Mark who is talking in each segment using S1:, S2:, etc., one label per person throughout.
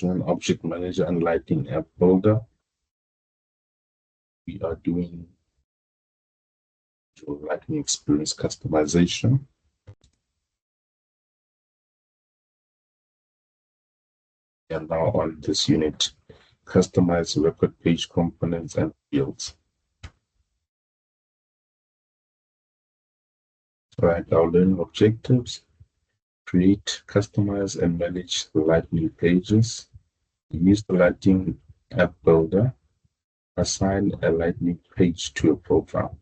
S1: section, Object Manager and Lightning App Builder. We are doing Lightning Experience customization. And now on this unit, customize record page components and fields. Right, our learning objectives: create, customize, and manage the Lightning pages. Use the Lightning App Builder. Assign a Lightning page to a profile.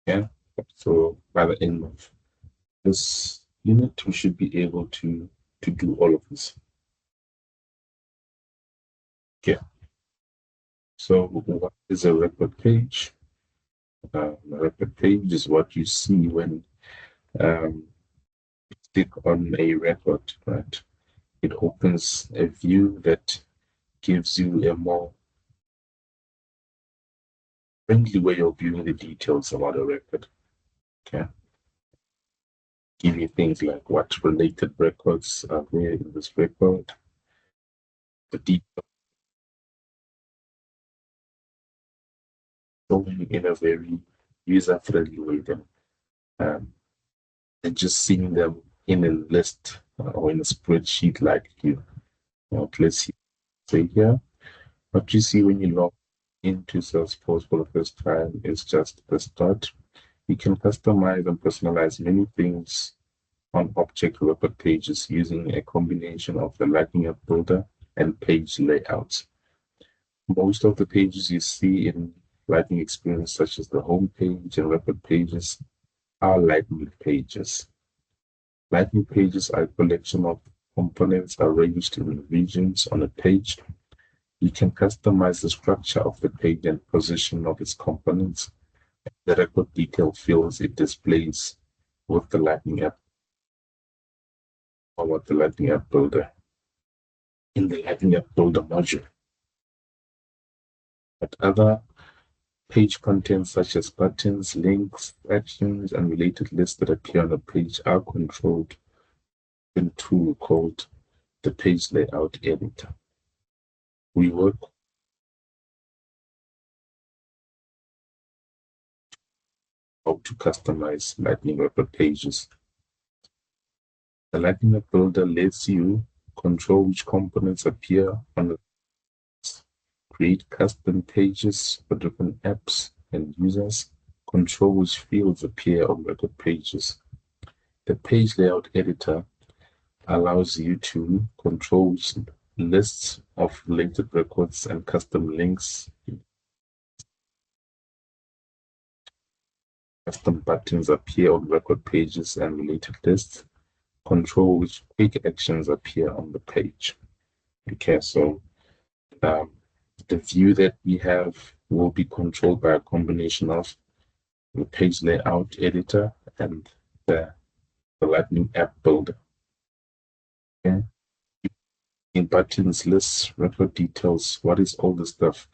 S1: Yeah, so by the end of this unit, we should be able to do all of this. Okay, so what is a record page? A record page is what you see when you click on a record, right? It opens a view that gives you a more friendly way of viewing the details about a record. Okay, give you things like what related records are there in this record, the details in a very user-friendly way then, and just seeing them in a list or in a spreadsheet like you. Let's see, say here, what you see when you log into Salesforce for the first time is just the start. You can customize and personalize many things on object record pages using a combination of the Lightning App Builder and page layouts. Most of the pages you see in Lightning Experience, such as the home page and record pages, are Lightning pages. Lightning pages are a collection of components arranged in regions on a page. You can customize the structure of the page and position of its components, the record detail fields it displays with the Lightning App or with the Lightning App Builder in the Lightning App Builder module. But other page contents such as buttons, links, actions, and related lists that appear on a page are controlled in a tool called the Page Layout Editor. We work how to customize Lightning record pages. The Lightning App Builder lets you control which components appear on the create custom pages for different apps and users, control which fields appear on record pages. The Page Layout Editor allows you to control which lists of related records and custom links, custom buttons appear on record pages and related lists, control which quick actions appear on the page. Okay, so the view that we have will be controlled by a combination of the Page Layout Editor and the Lightning App Builder. Okay. In buttons, lists, record details, what is all this stuff?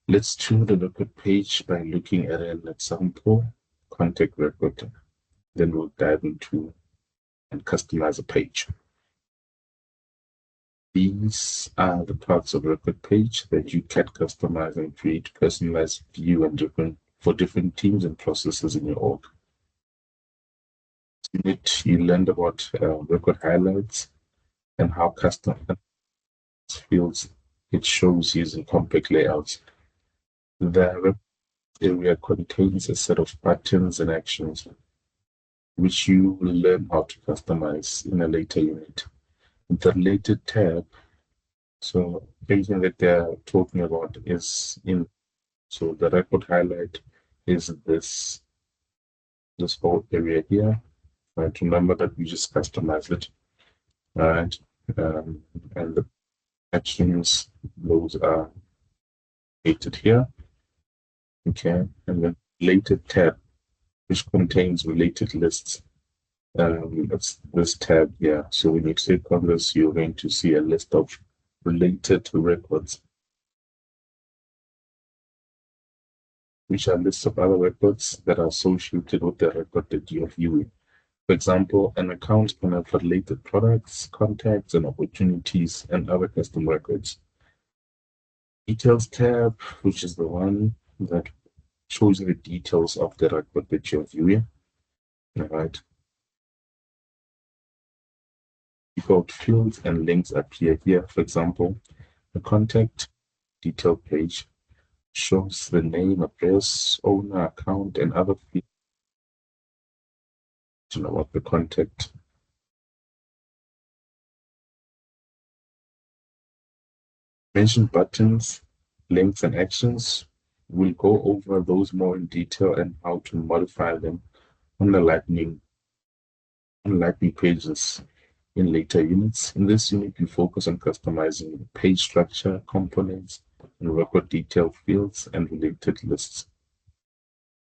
S1: Let's tune the record page by looking at an example contact record. Then we'll dive into and customize a page. These are the parts of record page that you can customize and create personalized view and for different teams and processes in your org. You learned about record highlights and how custom fields it shows using compact layouts. The area contains a set of buttons and actions which you will learn how to customize in a later unit. The related tab, so everything that they're talking about is in, so the record highlight is this whole area here. Right, remember that we just customize it, right? And the actions, those are created here. Okay, and then related tab, which contains related lists. That's this tab here. So when you click on this, you're going to see a list of related records, which are lists of other records that are associated with the record that you're viewing. For example, an account can have related products, contacts, and opportunities, and other custom records. Details tab, which is the one that shows you the details of the record that you're viewing. All right. Default fields and links appear here. For example, the contact detail page shows the name, address, owner, account, and other fields to know what the contact. Mention buttons, links, and actions. We'll go over those more in detail and how to modify them on the Lightning pages in later units. In this unit, we focus on customizing the page structure, components, and record detail fields and related lists.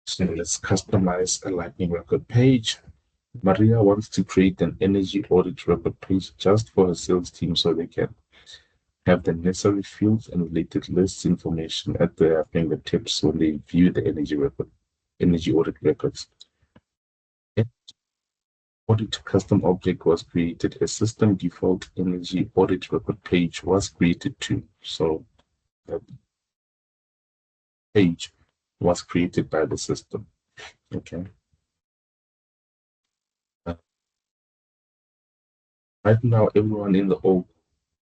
S1: So let's customize a Lightning record page. Maria wants to create an energy audit record page just for her sales team so they can have the necessary fields and related lists information at their fingertips when they view the energy audit records. Audit custom object was created. A system default energy audit record page was created too. So that page was created by the system. Okay. Right now, everyone in the org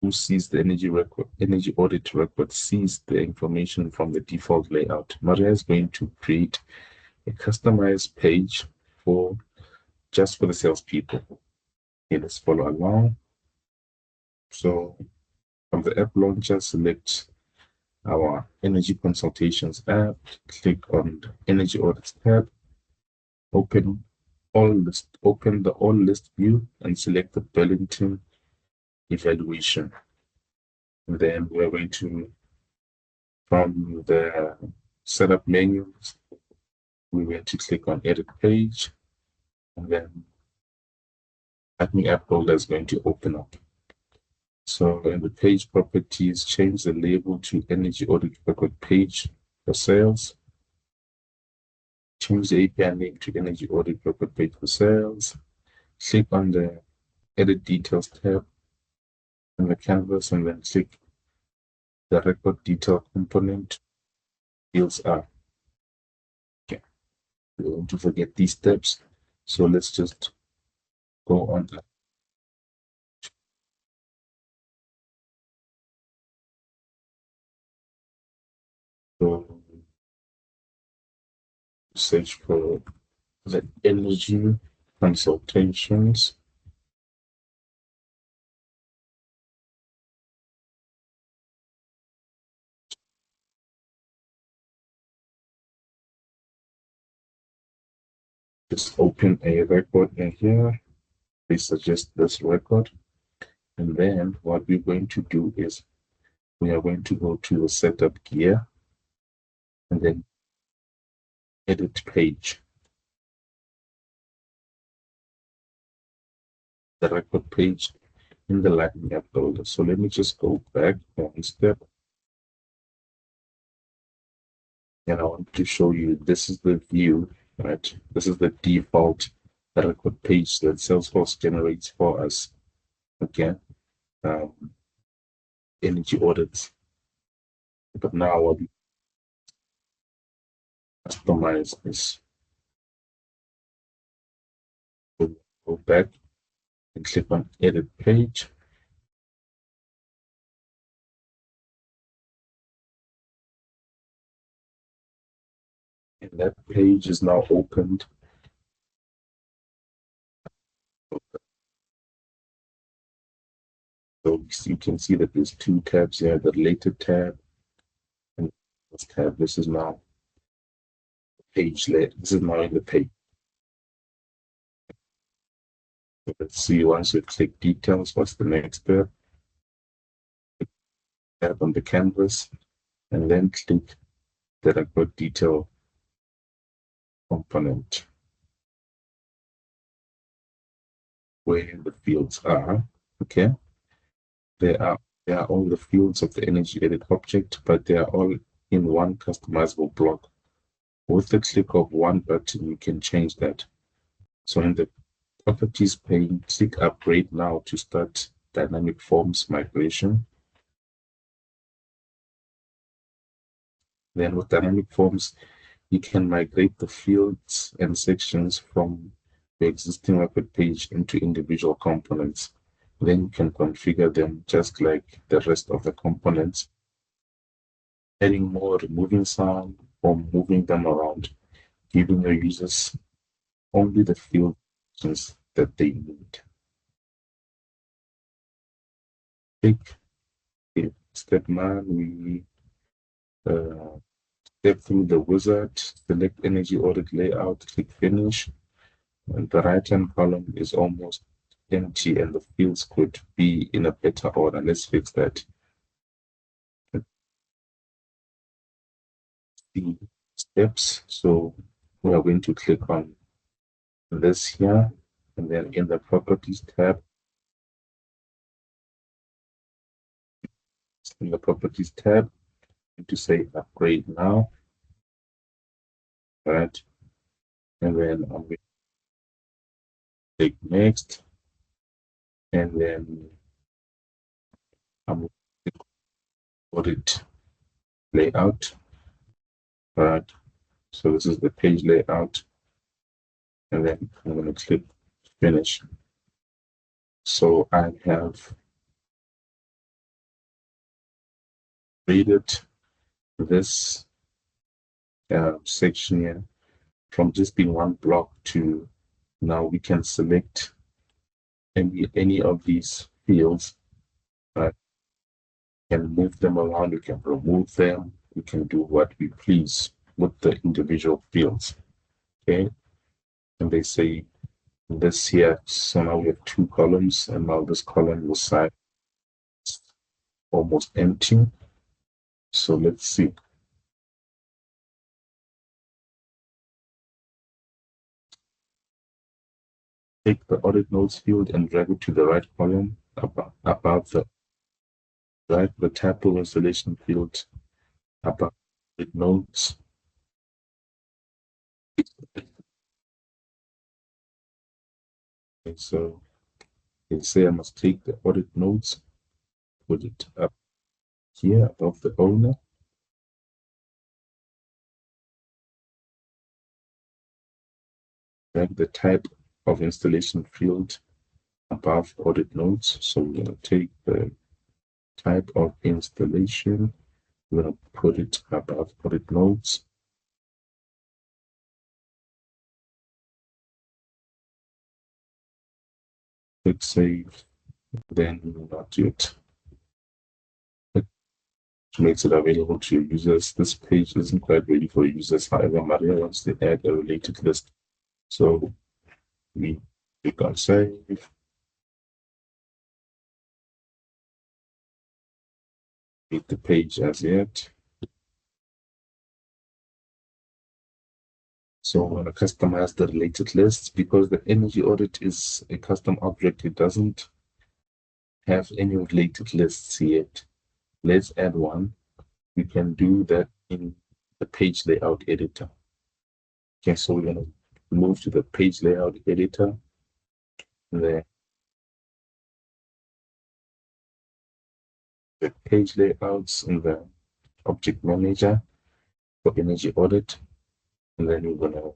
S1: who sees the energy audit record sees the information from the default layout. Maria is going to create a customized page just for the salespeople. Okay, let's follow along. So from the app launcher, select our energy consultations app, click on the energy audits tab, open the all list view and select the Burlington evaluation. And then we're going to, from the setup menus, we're going to click on edit page, and then Lightning App Builder is going to open up. So in the page properties, change the label to energy audit record page for sales. Change the API name to energy audit record page for sales. Click on the edit details tab in the canvas and then click the record detail component. Fields are. Okay. We don't want to forget these steps. So let's just go on that. So search for the energy consultations. Just open a record in here. We suggest this record. And then what we're going to do is we are going to go to the setup gear and then edit page. The record page in the Lightning App Builder. So let me just go back one step. And I want to show you, this is the view, right? This is the default record page that Salesforce generates for us. Okay. Energy audits. But now I'll customize this. Go back and click on edit page. And that page is now opened. So you can see that there's two tabs here, the related tab and this tab. This is now page layout. This is now in the page. Let's see, once you click details, what's the next step? Tab on the canvas and then click the record detail component where the fields are. Okay, they are all the fields of the energy edit object, but they are all in one customizable block. With the click of one button, you can change that. So in the Properties pane, click Upgrade Now to start Dynamic Forms migration. Then with Dynamic Forms, you can migrate the fields and sections from the existing web page into individual components. Then you can configure them just like the rest of the components, adding more, removing some, or moving them around, giving your users only the fields that they need. Step 9, we step through the wizard, select energy audit layout, click finish, and the right-hand column is almost empty and the fields could be in a better order. Let's fix that. The steps. So we are going to click on this here, and then in the properties tab, to say upgrade now, right? And then I'm going to click next, and then I'm going to click audit layout, right? So this is the page layout, and then I'm going to click finish. So I have created this section here from just being one block to now we can select any of these fields. We can move them around, we can remove them, we can do what we please with the individual fields. Okay, and they say this here, so now we have 2 columns, and now this column will side almost empty. So let's see. Take the audit notes field and drag it to the right column above the right, the type of installation field above audit notes. Okay, so you say I must take the audit notes, put it up here above the owner. Drag the type of installation field above audit notes. So we're going to take the type of installation, we're going to put it above audit notes. Click save, then not yet. It makes it available to users. This page isn't quite ready for users. However, Maria wants to add a related list. So we click on save. Read the page as yet. So I'm going to customize the related lists because the energy audit is a custom object. It doesn't have any related lists yet. Let's add one. We can do that in the page layout editor. Okay, so we're going to move to the page layout editor. The page layouts in the object manager for energy audit. And then we're going to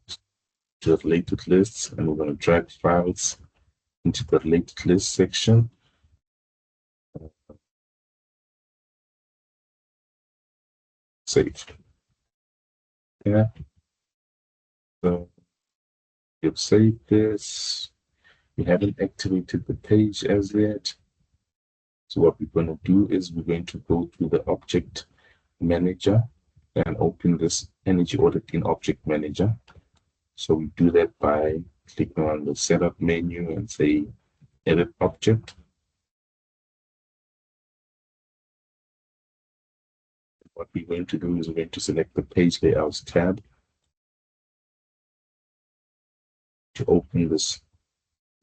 S1: do related lists, and we're going to drag files into the related list section. Save. Yeah. So you've saved this. We haven't activated the page as yet. So what we're going to do is we're going to go to the object manager and open this energy audit in object manager. So we do that by clicking on the setup menu and say edit object. What we're going to do is we're going to select the page layouts tab to open this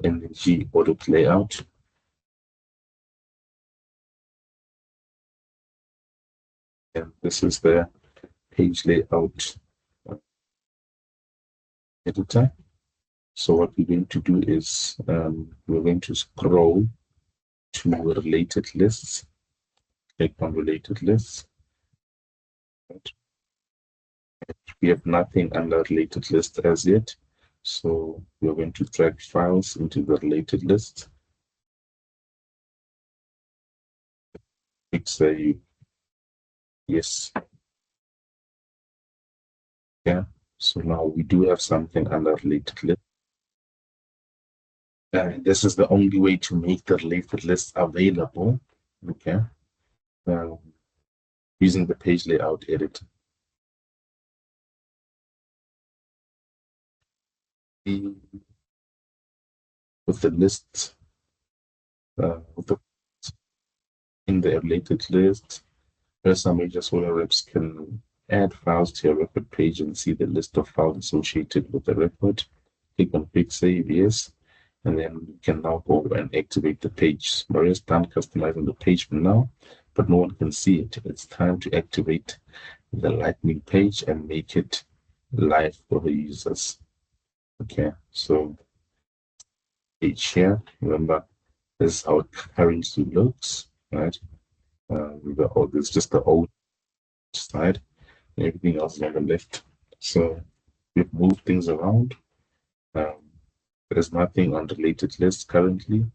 S1: energy audit layout. And this is the page layout editor. So what we're going to do is we're going to scroll to related lists. Click on related lists. We have nothing under related list as yet. So we're going to drag files into the related list. Click say yes. Yeah. So now we do have something under related list. This is the only way to make the related list available. Okay. Using the page layout editor. With the lists, in the related list, some major solar reps can add files to your record page and see the list of files associated with the record. Click on Quick Save, yes, and then you can now go and activate the page. Maria's done customizing the page for now, but no one can see it. It's time to activate the Lightning page and make it live for the users. Okay, so page here, remember, this is how it currently looks, right? It's just the old side, and everything else is on the left. So we've moved things around. There's nothing on the related list currently.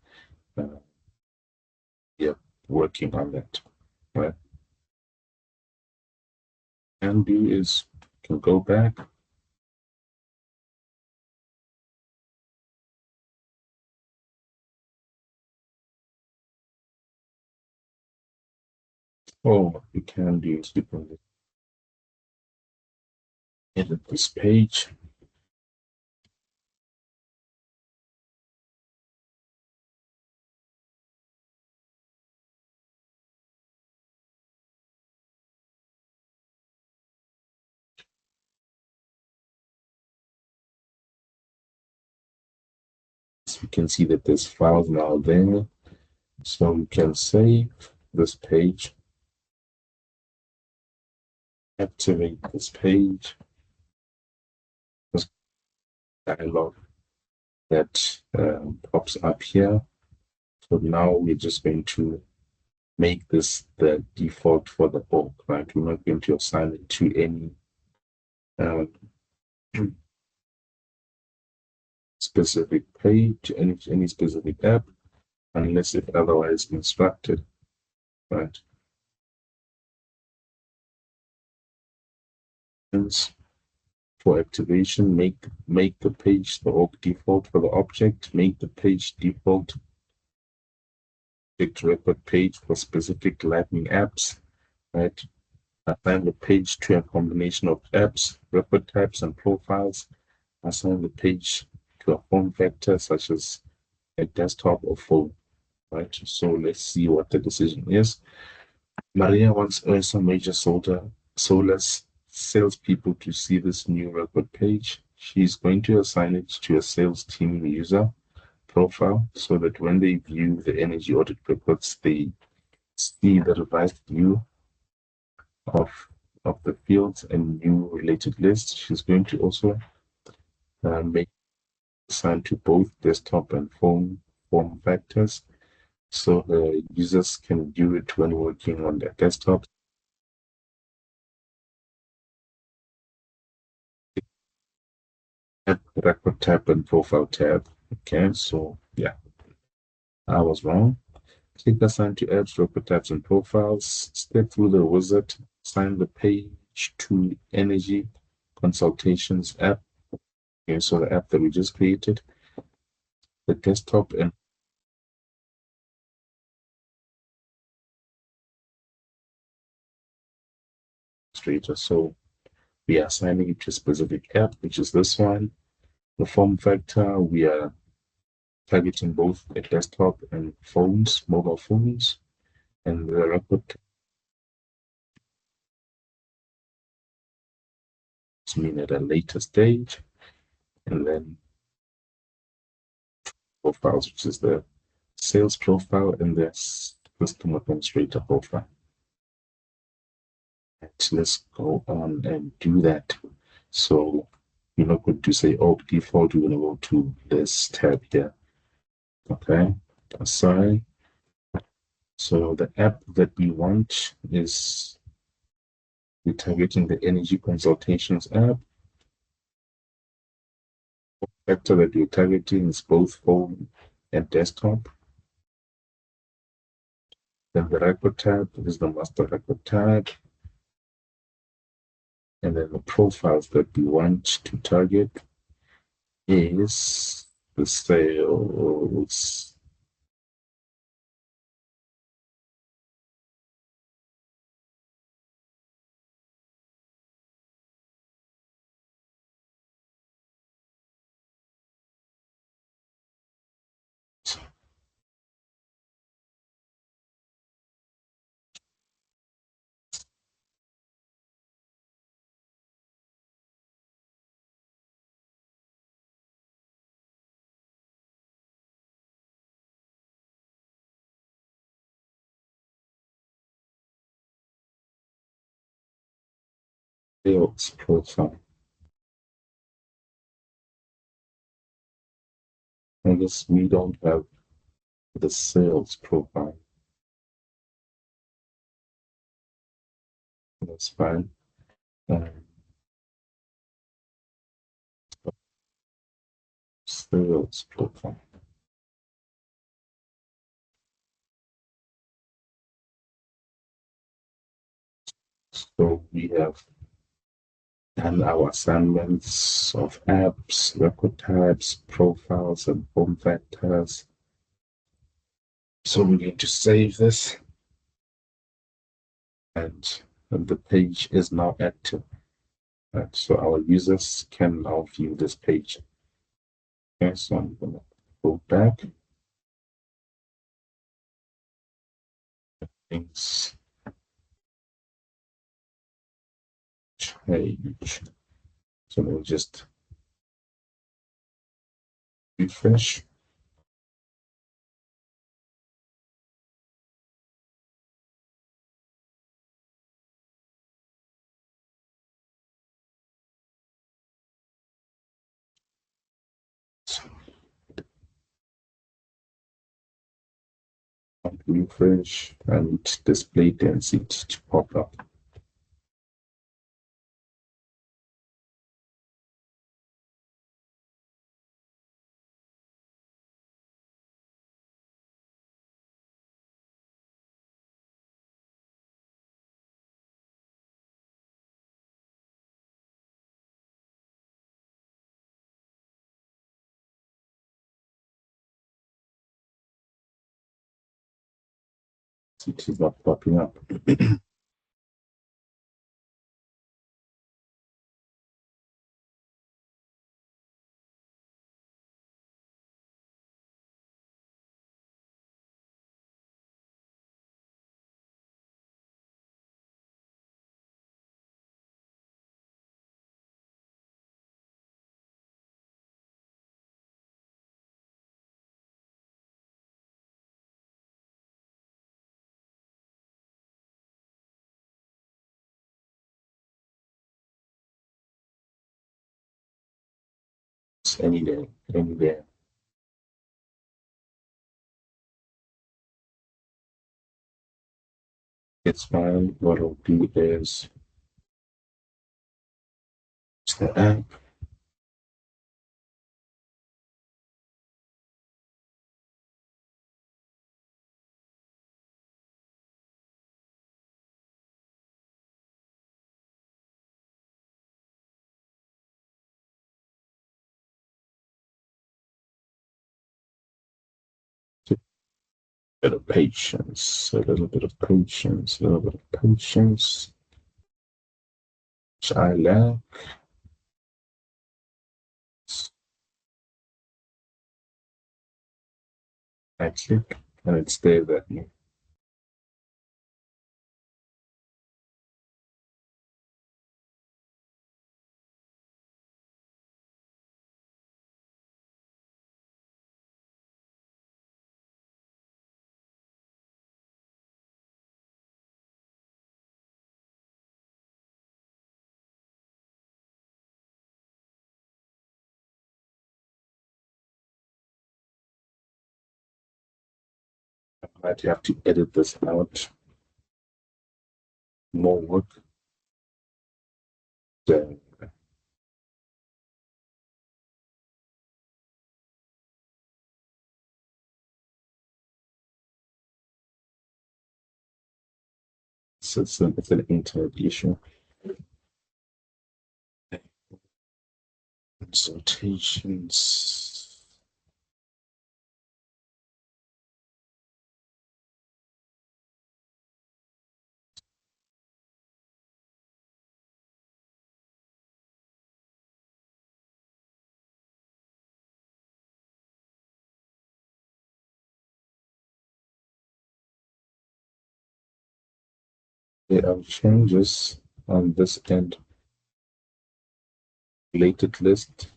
S1: Yeah, working on that. Right? And do is can go back. Oh, you can do is you can edit this page. So we can see that there's files now there. So we can save this page, activate this page, this dialog that pops up here. So now we're just going to make this the default for the org, right? We're not going to assign it to any specific page, any specific app, unless if otherwise instructed, right? And for activation, make the page the org default for the object, make the page default object record page for specific Lightning apps, right? Assign the page to a combination of apps, record types, and profiles. Assign the page to a form factor such as a desktop or phone, right? So let's see what the decision is. Maria wants some major solar salespeople to see this new record page. She's going to assign it to a sales team user profile so that when they view the energy audit reports, they see the revised view of the fields and new related lists. She's going to also make assign to both desktop and phone form factors so the users can view it when working on their desktop. Record tab and profile tab. Okay, so yeah, I was wrong. Click assign to apps, record tabs, and profiles. Step through the wizard. Assign the page to Energy Consultations app. Okay, so the app that we just created, the desktop and administrator. So we are assigning it to a specific app, which is this one. The form factor, we are targeting both a desktop and phones, mobile phones, and the record mean at a later stage, and then profiles, which is the sales profile and the system administrator profile. And let's go on and do that. So You're not going to say, oh, default, you're going to go to this tab here. Okay, assign. So the app that we want is we're targeting the energy consultations app. Vector that we're targeting is both phone and desktop. Then the record tab is the master record tab. And then the profiles that we want to target is the sales. Sales profile. I guess we don't have the sales profile. That's fine. Sales profile. So we have done our assignments of apps, record types, profiles, and form factors. So we need to save this, and the page is now active. Right, so our users can now view this page. Okay, so I'm going to go back. Things change. So we'll just refresh. Refresh and display density to pop up. It is not popping up. It's any day, any day. It's fine. What I'll do is the app. A bit of patience, a little bit of patience, a little bit of patience, which I lack. I click and it stays at me. might have to edit this out. More work. Then it's an internet issue. Consultations. There are changes on this end. Related list.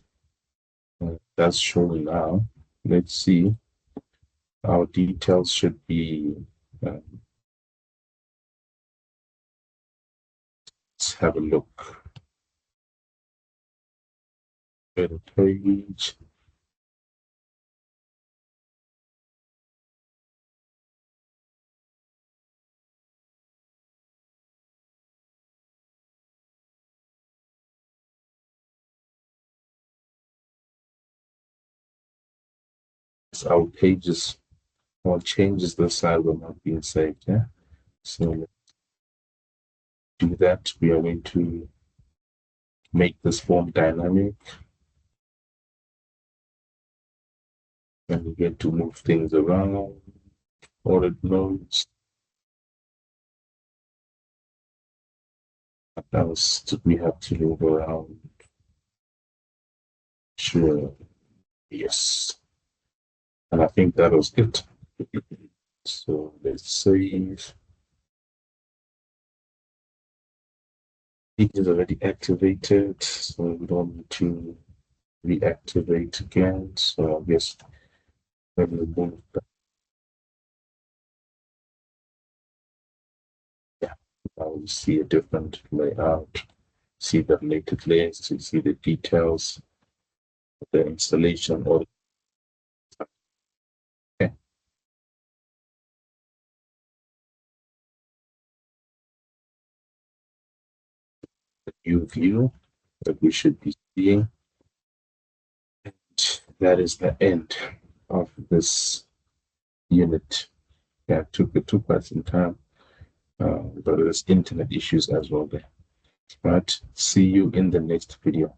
S1: That's showing now. Let's see. Our details should be. Let's have a look. Better page. Our pages or changes this side will not be saved. Yeah. So let's do that. We are going to make this form dynamic. And we get to move things around. Audit notes. What else do we have to move around? Sure. Yes. And I think that was it. So let's save. It is already activated, so we don't need to reactivate again. So I guess let me move that. Yeah, I will see a different layout, see the related layers, to see the details, the installation or okay. The new view that we should be seeing. And that is the end of this unit. Yeah, it took quite some time, but there's internet issues as well there. Right. See you in the next video.